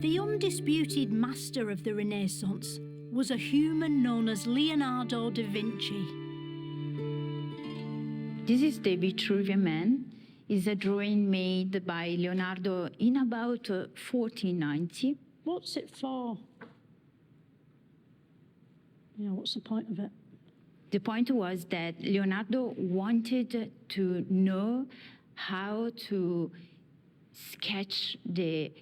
The undisputed master of the Renaissance was a human known as Leonardo da Vinci. This is the Vitruvian Man. It's a drawing made by Leonardo in about 1490. What's it for? What's the point of it? The point was that Leonardo wanted to know how to sketch the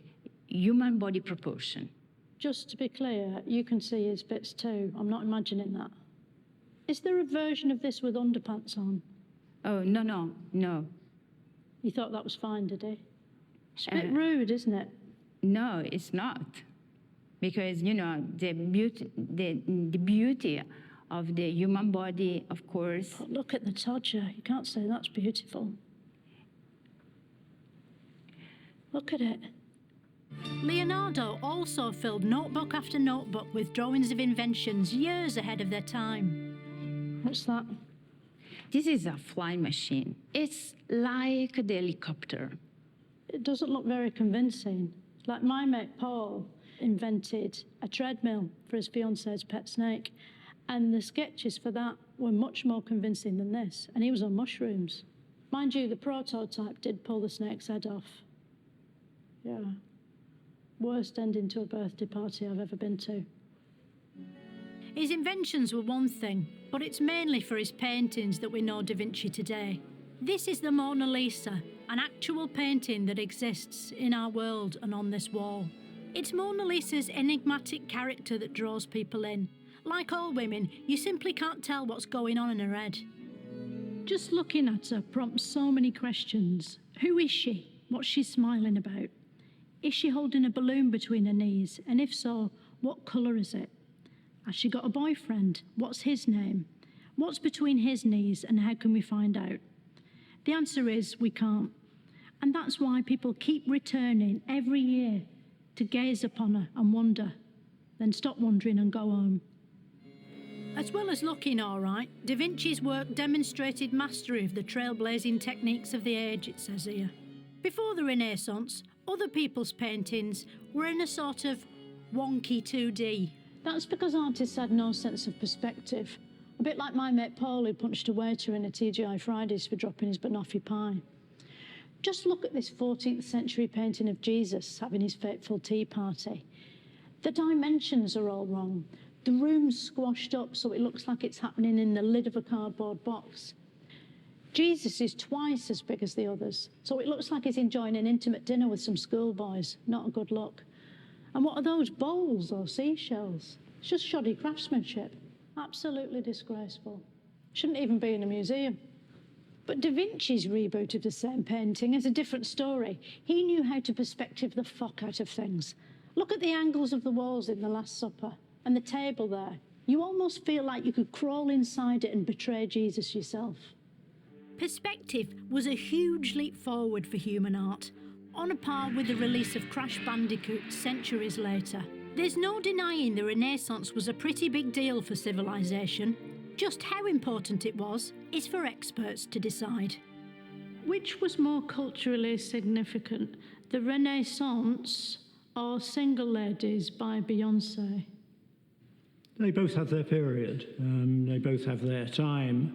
human body proportion. Just to be clear, you can see his bits too. I'm not imagining that. Is there a version of this with underpants on? Oh, no. He thought that was fine, did he? It's a bit rude, isn't it? No, it's not. Because, the beauty of the human body, of course. But look at the todger. You can't say that's beautiful. Look at it. Leonardo also filled notebook after notebook with drawings of inventions years ahead of their time. What's that? This is a flying machine. It's like the helicopter. It doesn't look very convincing. Like my mate Paul invented a treadmill for his fiancee's pet snake, and the sketches for that were much more convincing than this, and he was on mushrooms. Mind you, the prototype did pull the snake's head off. Yeah. Worst ending to a birthday party I've ever been to. His inventions were one thing, but it's mainly for his paintings that we know Da Vinci today. This is the Mona Lisa, an actual painting that exists in our world and on this wall. It's Mona Lisa's enigmatic character that draws people in. Like all women, you simply can't tell what's going on in her head. Just looking at her prompts so many questions. Who is she? What's she smiling about? Is she holding a balloon between her knees? And if so, what colour is it? Has she got a boyfriend? What's his name? What's between his knees and how can we find out? The answer is we can't. And that's why people keep returning every year to gaze upon her and wonder, then stop wondering and go home. As well as looking all right, Da Vinci's work demonstrated mastery of the trailblazing techniques of the age, it says here. Before the Renaissance, other people's paintings were in a sort of wonky 2D. That's because artists had no sense of perspective. A bit like my mate Paul, who punched a waiter in a TGI Fridays for dropping his banoffee pie. Just look at this 14th century painting of Jesus having his fateful tea party. The dimensions are all wrong. The room's squashed up so it looks like it's happening in the lid of a cardboard box. Jesus is twice as big as the others, so it looks like he's enjoying an intimate dinner with some schoolboys. Not a good look. And what are those bowls or seashells? It's just shoddy craftsmanship. Absolutely disgraceful. Shouldn't even be in a museum. But Da Vinci's reboot of the same painting is a different story. He knew how to perspective the fuck out of things. Look at the angles of the walls in The Last Supper and the table there. You almost feel like you could crawl inside it and betray Jesus yourself. Perspective was a huge leap forward for human art, on a par with the release of Crash Bandicoot centuries later. There's no denying the Renaissance was a pretty big deal for civilization. Just how important it was is for experts to decide. Which was more culturally significant, the Renaissance or Single Ladies by Beyoncé? They both have their period. They both have their time.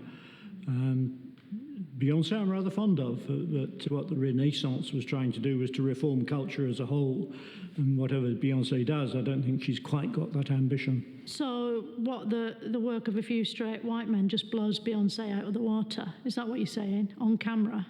Beyoncé I'm rather fond of, but what the Renaissance was trying to do was to reform culture as a whole, and whatever Beyoncé does, I don't think she's quite got that ambition. So what, the work of a few straight white men just blows Beyoncé out of the water? Is that what you're saying, on camera?